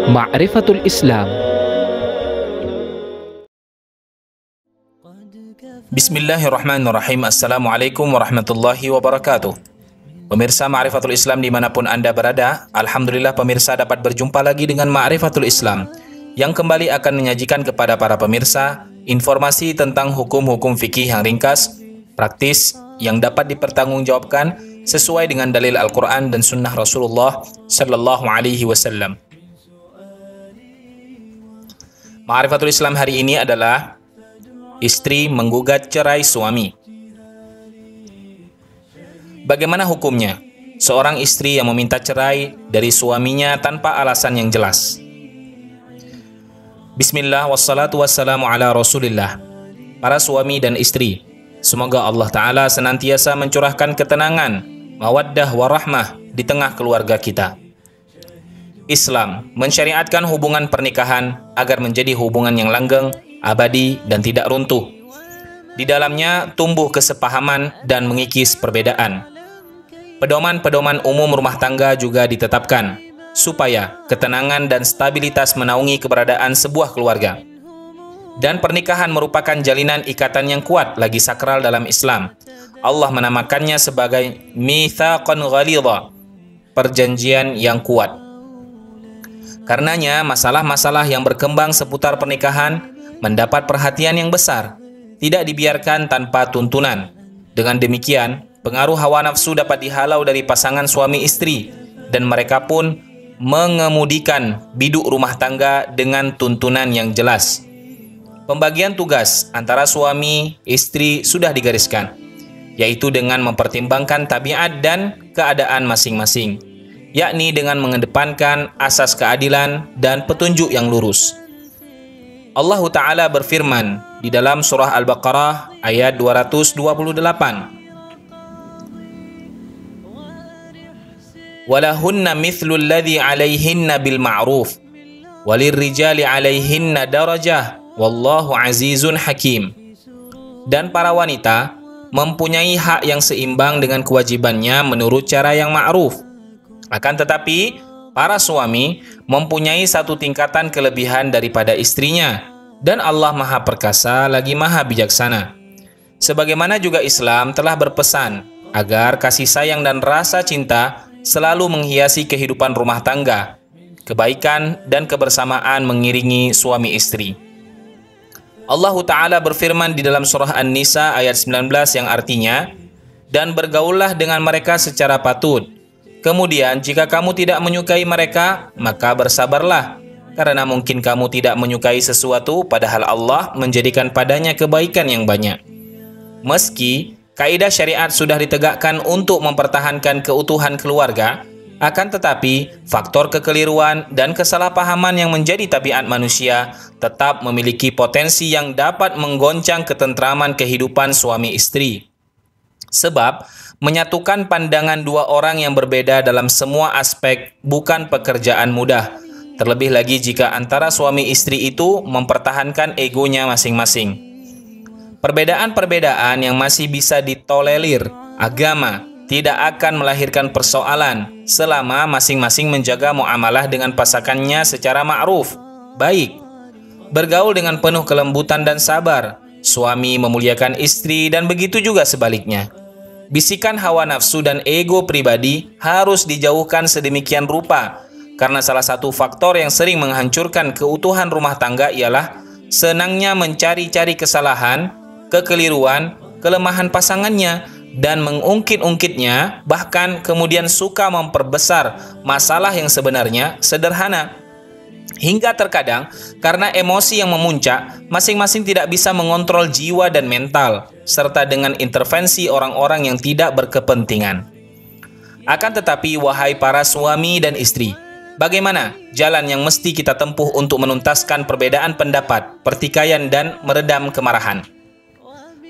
Ma'rifatul Islam. Bismillahirrahmanirrahim. Assalamualaikum warahmatullahi wabarakatuh. Pemirsa Ma'rifatul Islam dimanapun Anda berada, alhamdulillah pemirsa dapat berjumpa lagi dengan Ma'rifatul Islam yang kembali akan menyajikan kepada para pemirsa informasi tentang hukum-hukum fikih yang ringkas, praktis, yang dapat dipertanggungjawabkan sesuai dengan dalil Al-Quran dan Sunnah Rasulullah Sallallahu Alaihi Wasallam. Ma'rifatul Islam hari ini adalah istri menggugat cerai suami. Bagaimana hukumnya? Seorang istri yang meminta cerai dari suaminya tanpa alasan yang jelas. Bismillah wassalatu wassalamu ala Rasulillah. Para suami dan istri, semoga Allah Ta'ala senantiasa mencurahkan ketenangan, mawaddah warahmah di tengah keluarga kita. Islam mensyariatkan hubungan pernikahan agar menjadi hubungan yang langgeng, abadi, dan tidak runtuh. Di dalamnya tumbuh kesepahaman dan mengikis perbedaan. Pedoman-pedoman umum rumah tangga juga ditetapkan, supaya ketenangan dan stabilitas menaungi keberadaan sebuah keluarga. Dan pernikahan merupakan jalinan ikatan yang kuat lagi sakral dalam Islam. Allah menamakannya sebagai mitsaqan ghalidha, perjanjian yang kuat. Karenanya, masalah-masalah yang berkembang seputar pernikahan mendapat perhatian yang besar, tidak dibiarkan tanpa tuntunan. Dengan demikian, pengaruh hawa nafsu dapat dihalau dari pasangan suami istri, dan mereka pun mengemudikan biduk rumah tangga dengan tuntunan yang jelas. Pembagian tugas antara suami istri sudah digariskan, yaitu dengan mempertimbangkan tabiat dan keadaan masing-masing, yakni dengan mengedepankan asas keadilan dan petunjuk yang lurus. Allah Ta'ala berfirman di dalam surah Al-Baqarah ayat 228. Walahunna mithlul ladzi 'alaihinna bil ma'ruf walirrijali 'alaihinna darajah wallahu azizun hakim. Dan para wanita mempunyai hak yang seimbang dengan kewajibannya menurut cara yang ma'ruf. Akan tetapi, para suami mempunyai satu tingkatan kelebihan daripada istrinya, dan Allah Maha Perkasa lagi Maha Bijaksana. Sebagaimana juga Islam telah berpesan agar kasih sayang dan rasa cinta selalu menghiasi kehidupan rumah tangga, kebaikan dan kebersamaan mengiringi suami istri. Allah Ta'ala berfirman di dalam surah An-Nisa ayat 19 yang artinya, dan bergaullah dengan mereka secara patut. Kemudian jika kamu tidak menyukai mereka, maka bersabarlah, karena mungkin kamu tidak menyukai sesuatu padahal Allah menjadikan padanya kebaikan yang banyak. Meski kaidah syariat sudah ditegakkan untuk mempertahankan keutuhan keluarga, akan tetapi faktor kekeliruan dan kesalahpahaman yang menjadi tabiat manusia tetap memiliki potensi yang dapat menggoncang ketentraman kehidupan suami istri. Sebab menyatukan pandangan dua orang yang berbeda dalam semua aspek bukan pekerjaan mudah, terlebih lagi jika antara suami istri itu mempertahankan egonya masing-masing. Perbedaan-perbedaan yang masih bisa ditolerir agama tidak akan melahirkan persoalan selama masing-masing menjaga muamalah dengan pasangannya secara ma'ruf, baik. Bergaul dengan penuh kelembutan dan sabar, suami memuliakan istri dan begitu juga sebaliknya. Bisikan hawa nafsu dan ego pribadi harus dijauhkan sedemikian rupa, karena salah satu faktor yang sering menghancurkan keutuhan rumah tangga ialah senangnya mencari-cari kesalahan, kekeliruan, kelemahan pasangannya, dan mengungkit-ungkitnya, bahkan kemudian suka memperbesar masalah yang sebenarnya sederhana. Hingga terkadang, karena emosi yang memuncak, masing-masing tidak bisa mengontrol jiwa dan mental, serta dengan intervensi orang-orang yang tidak berkepentingan. Akan tetapi, wahai para suami dan istri, bagaimana jalan yang mesti kita tempuh untuk menuntaskan perbedaan pendapat, pertikaian, dan meredam kemarahan?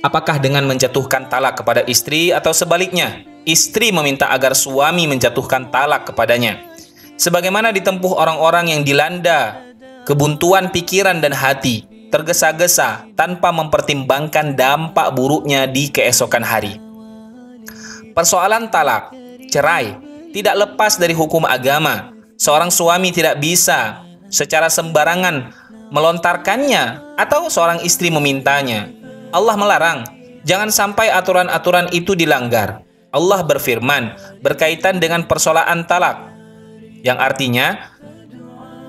Apakah dengan menjatuhkan talak kepada istri atau sebaliknya, istri meminta agar suami menjatuhkan talak kepadanya? Sebagaimana ditempuh orang-orang yang dilanda kebuntuan pikiran dan hati, tergesa-gesa tanpa mempertimbangkan dampak buruknya di keesokan hari. Persoalan talak, cerai, tidak lepas dari hukum agama. Seorang suami tidak bisa secara sembarangan melontarkannya atau seorang istri memintanya. Allah melarang, jangan sampai aturan-aturan itu dilanggar. Allah berfirman berkaitan dengan persoalan talak, yang artinya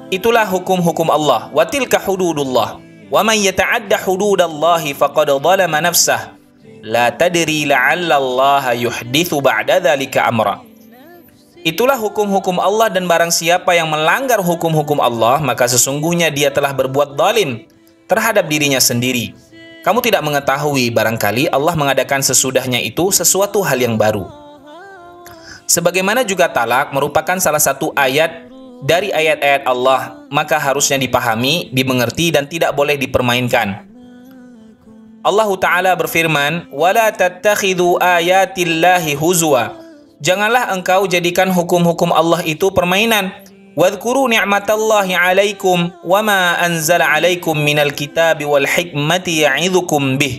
itulah hukum-hukum Allah. Wa tilka hududullah. Wa man yata'adda hududallahi faqad zalama nafsah. La tadri la'alla Allah yuhditsu ba'da dzalika amra. Itulah hukum-hukum Allah, dan barang siapa yang melanggar hukum-hukum Allah, maka sesungguhnya dia telah berbuat zalim terhadap dirinya sendiri. Kamu tidak mengetahui barangkali Allah mengadakan sesudahnya itu sesuatu hal yang baru. Sebagaimana juga talak merupakan salah satu ayat dari ayat-ayat Allah, maka harusnya dipahami, dimengerti, dan tidak boleh dipermainkan. Allah Ta'ala berfirman, وَلَا تَتَّخِذُوا آيَاتِ اللَّهِ هُزُوًا. Janganlah engkau jadikan hukum-hukum Allah itu permainan. وَاذْكُرُوا نِعْمَةَ اللَّهِ عَلَيْكُمْ وَمَا أَنزَلَ عَلَيْكُمْ مِنَ الْكِتَابِ وَالْحِكْمَةِ يَعِظُكُمْ بِهِ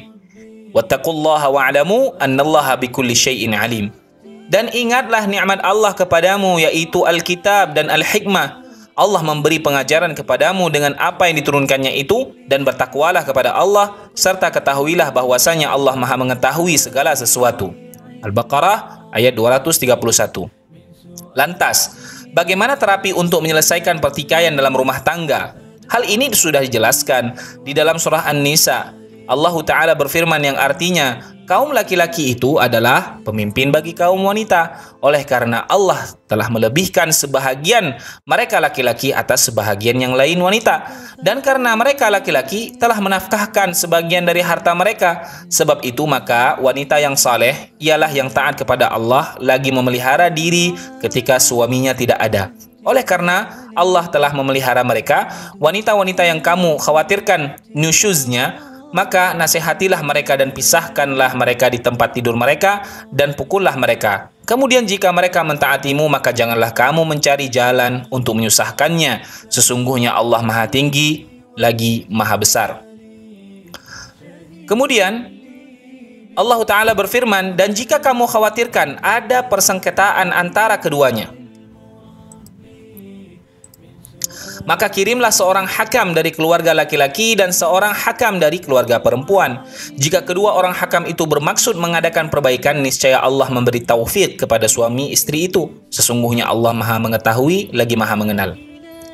وَاتَّقُوا اللَّهَ وَاعْلَمُوا أَنَّ اللَّهَ بِكُلِّ شَيْءٍ عَلِيمٌ. Dan ingatlah nikmat Allah kepadamu, yaitu Alkitab dan Al-Hikmah. Allah memberi pengajaran kepadamu dengan apa yang diturunkannya itu, dan bertakwalah kepada Allah, serta ketahuilah bahwasanya Allah Maha mengetahui segala sesuatu. Al-Baqarah ayat 231. Lantas, bagaimana terapi untuk menyelesaikan pertikaian dalam rumah tangga? Hal ini sudah dijelaskan di dalam surah An-Nisa. Allah Ta'ala berfirman yang artinya, kaum laki-laki itu adalah pemimpin bagi kaum wanita. Oleh karena Allah telah melebihkan sebahagian mereka laki-laki atas sebahagian yang lain wanita. Dan karena mereka laki-laki telah menafkahkan sebagian dari harta mereka. Sebab itu maka wanita yang saleh ialah yang taat kepada Allah, lagi memelihara diri ketika suaminya tidak ada. Oleh karena Allah telah memelihara mereka, wanita-wanita yang kamu khawatirkan nusyuznya, maka nasihatilah mereka dan pisahkanlah mereka di tempat tidur mereka, dan pukullah mereka. Kemudian jika mereka mentaatimu, maka janganlah kamu mencari jalan untuk menyusahkannya. Sesungguhnya Allah Maha Tinggi lagi Maha Besar. Kemudian Allah Ta'ala berfirman, dan jika kamu khawatirkan ada persengketaan antara keduanya, maka kirimlah seorang hakam dari keluarga laki-laki dan seorang hakam dari keluarga perempuan. Jika kedua orang hakam itu bermaksud mengadakan perbaikan, niscaya Allah memberi taufik kepada suami istri itu. Sesungguhnya Allah Maha mengetahui lagi Maha mengenal.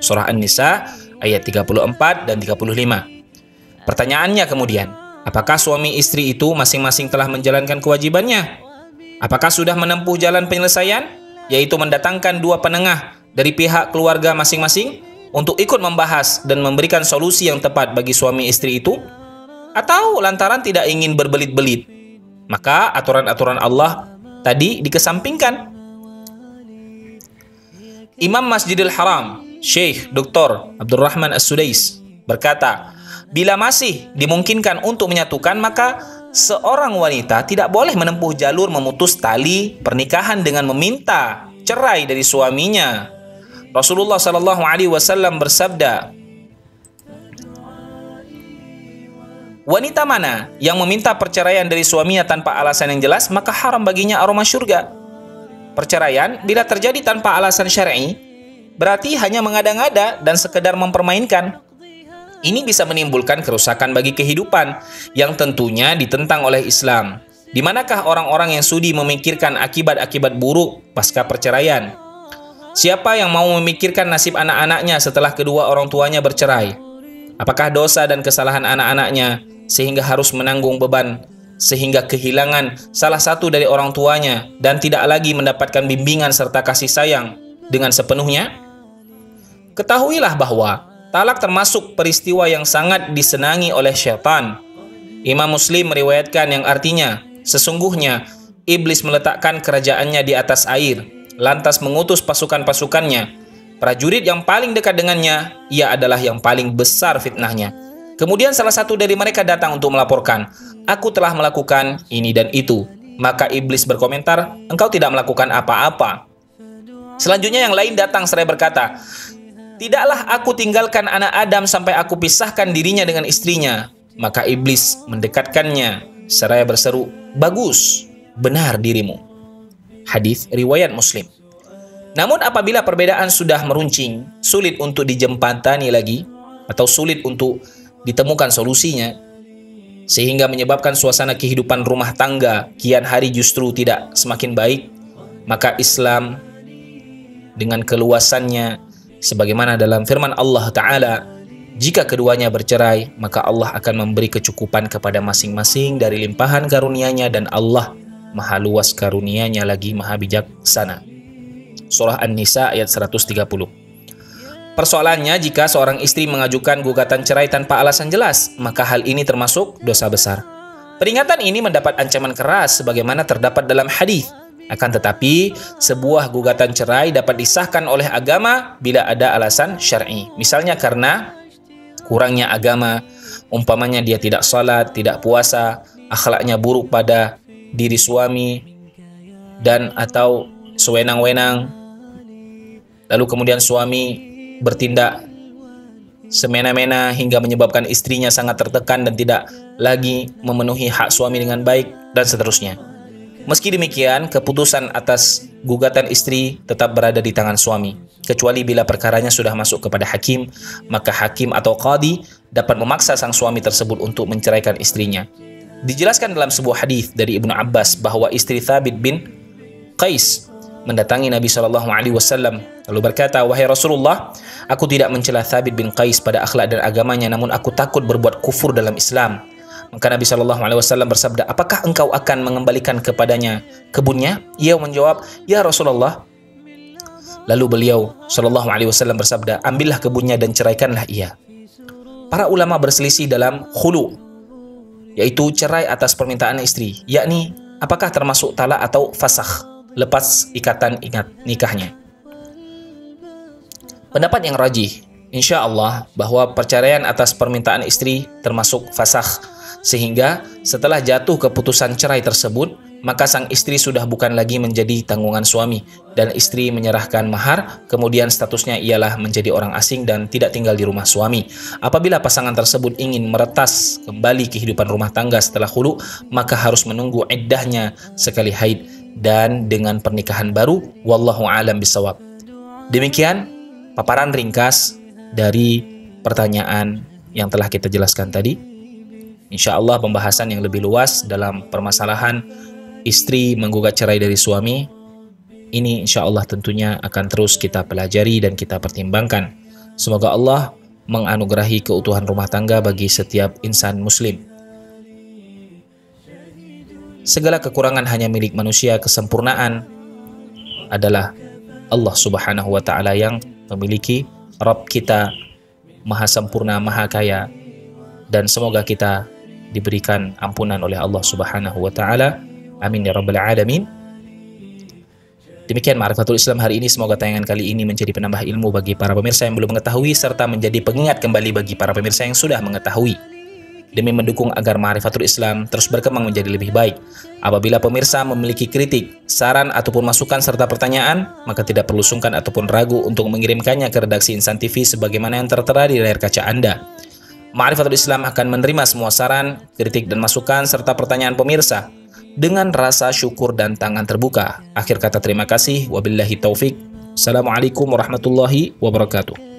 Surah An-Nisa ayat 34 dan 35. Pertanyaannya kemudian, apakah suami istri itu masing-masing telah menjalankan kewajibannya? Apakah sudah menempuh jalan penyelesaian, yaitu mendatangkan dua penengah dari pihak keluarga masing-masing untuk ikut membahas dan memberikan solusi yang tepat bagi suami istri itu? Atau lantaran tidak ingin berbelit-belit, maka aturan-aturan Allah tadi dikesampingkan? Imam Masjidil Haram, Syekh Dr. Abdurrahman As-Sudais berkata, bila masih dimungkinkan untuk menyatukan, maka seorang wanita tidak boleh menempuh jalur memutus tali pernikahan dengan meminta cerai dari suaminya. Rasulullah SAW bersabda, wanita mana yang meminta perceraian dari suaminya tanpa alasan yang jelas, maka haram baginya aroma syurga. Perceraian bila terjadi tanpa alasan syar'i, berarti hanya mengada-ngada dan sekedar mempermainkan. Ini bisa menimbulkan kerusakan bagi kehidupan yang tentunya ditentang oleh Islam. Di manakah orang-orang yang sudi memikirkan akibat-akibat buruk pasca perceraian? Siapa yang mau memikirkan nasib anak-anaknya setelah kedua orang tuanya bercerai? Apakah dosa dan kesalahan anak-anaknya sehingga harus menanggung beban, sehingga kehilangan salah satu dari orang tuanya dan tidak lagi mendapatkan bimbingan serta kasih sayang dengan sepenuhnya? Ketahuilah bahwa talak termasuk peristiwa yang sangat disenangi oleh syaitan. Imam Muslim meriwayatkan yang artinya, sesungguhnya iblis meletakkan kerajaannya di atas air, lantas mengutus pasukan-pasukannya. Prajurit yang paling dekat dengannya, ia adalah yang paling besar fitnahnya. Kemudian salah satu dari mereka datang untuk melaporkan, aku telah melakukan ini dan itu. Maka iblis berkomentar, engkau tidak melakukan apa-apa. Selanjutnya yang lain datang seraya berkata, tidaklah aku tinggalkan anak Adam sampai aku pisahkan dirinya dengan istrinya. Maka iblis mendekatkannya seraya berseru, bagus, benar dirimu. Hadis riwayat Muslim. Namun apabila perbedaan sudah meruncing, sulit untuk dijembatani lagi, atau sulit untuk ditemukan solusinya, sehingga menyebabkan suasana kehidupan rumah tangga kian hari justru tidak semakin baik, maka Islam dengan keluasannya, sebagaimana dalam firman Allah Ta'ala, jika keduanya bercerai, maka Allah akan memberi kecukupan kepada masing-masing dari limpahan karunia-Nya, dan Allah maha luas karunia-Nya lagi maha bijaksana. Surah An-Nisa ayat 130. Persoalannya, jika seorang istri mengajukan gugatan cerai tanpa alasan jelas, maka hal ini termasuk dosa besar. Peringatan ini mendapat ancaman keras sebagaimana terdapat dalam hadis. Akan tetapi, sebuah gugatan cerai dapat disahkan oleh agama bila ada alasan syar'i. Misalnya karena kurangnya agama, umpamanya dia tidak salat, tidak puasa, akhlaknya buruk pada diri suami, dan atau sewenang-wenang, lalu kemudian suami bertindak semena-mena hingga menyebabkan istrinya sangat tertekan dan tidak lagi memenuhi hak suami dengan baik, dan seterusnya. Meski demikian, keputusan atas gugatan istri tetap berada di tangan suami, kecuali bila perkaranya sudah masuk kepada hakim, maka hakim atau qadi dapat memaksa sang suami tersebut untuk menceraikan istrinya. Dijelaskan dalam sebuah hadis dari Ibnu Abbas bahwa istri Thabit bin Qais mendatangi Nabi SAW lalu berkata, "Wahai Rasulullah, aku tidak mencela Thabit bin Qais pada akhlak dan agamanya, namun aku takut berbuat kufur dalam Islam." Maka Nabi SAW bersabda, "Apakah engkau akan mengembalikan kepadanya kebunnya?" Ia menjawab, "Ya Rasulullah." Lalu beliau SAW bersabda, "Ambillah kebunnya dan ceraikanlah ia." Para ulama berselisih dalam khulu, yaitu cerai atas permintaan istri, yakni apakah termasuk talak atau fasakh, lepas ikatan nikahnya. Pendapat yang rajih, insya Allah, bahwa perceraian atas permintaan istri termasuk fasakh, sehingga setelah jatuh keputusan cerai tersebut, maka sang istri sudah bukan lagi menjadi tanggungan suami, dan istri menyerahkan mahar, kemudian statusnya ialah menjadi orang asing dan tidak tinggal di rumah suami. Apabila pasangan tersebut ingin meretas kembali kehidupan rumah tangga setelah khulu, maka harus menunggu iddahnya sekali haid, dan dengan pernikahan baru, wallahu a'lam bishawab. Demikian paparan ringkas dari pertanyaan yang telah kita jelaskan tadi. Insya Allah pembahasan yang lebih luas dalam permasalahan istri menggugat cerai dari suami ini insya Allah tentunya akan terus kita pelajari dan kita pertimbangkan. Semoga Allah menganugerahi keutuhan rumah tangga bagi setiap insan muslim. Segala kekurangan hanya milik manusia, kesempurnaan adalah Allah Subhanahu wa Ta'ala yang memiliki. Rabb kita maha sempurna, maha kaya, dan semoga kita diberikan ampunan oleh Allah Subhanahu wa Ta'ala. Amin ya rabbal alamin. Demikian Ma'rifatul Islam hari ini. Semoga tayangan kali ini menjadi penambah ilmu bagi para pemirsa yang belum mengetahui, serta menjadi pengingat kembali bagi para pemirsa yang sudah mengetahui, demi mendukung agar Ma'rifatul Islam terus berkembang menjadi lebih baik. Apabila pemirsa memiliki kritik, saran ataupun masukan serta pertanyaan, maka tidak perlu sungkan ataupun ragu untuk mengirimkannya ke redaksi Insan TV sebagaimana yang tertera di layar kaca Anda. Ma'rifatul Islam akan menerima semua saran, kritik dan masukan serta pertanyaan pemirsa dengan rasa syukur dan tangan terbuka. Akhir kata terima kasih, wabillahi taufik. Assalamualaikum warahmatullahi wabarakatuh.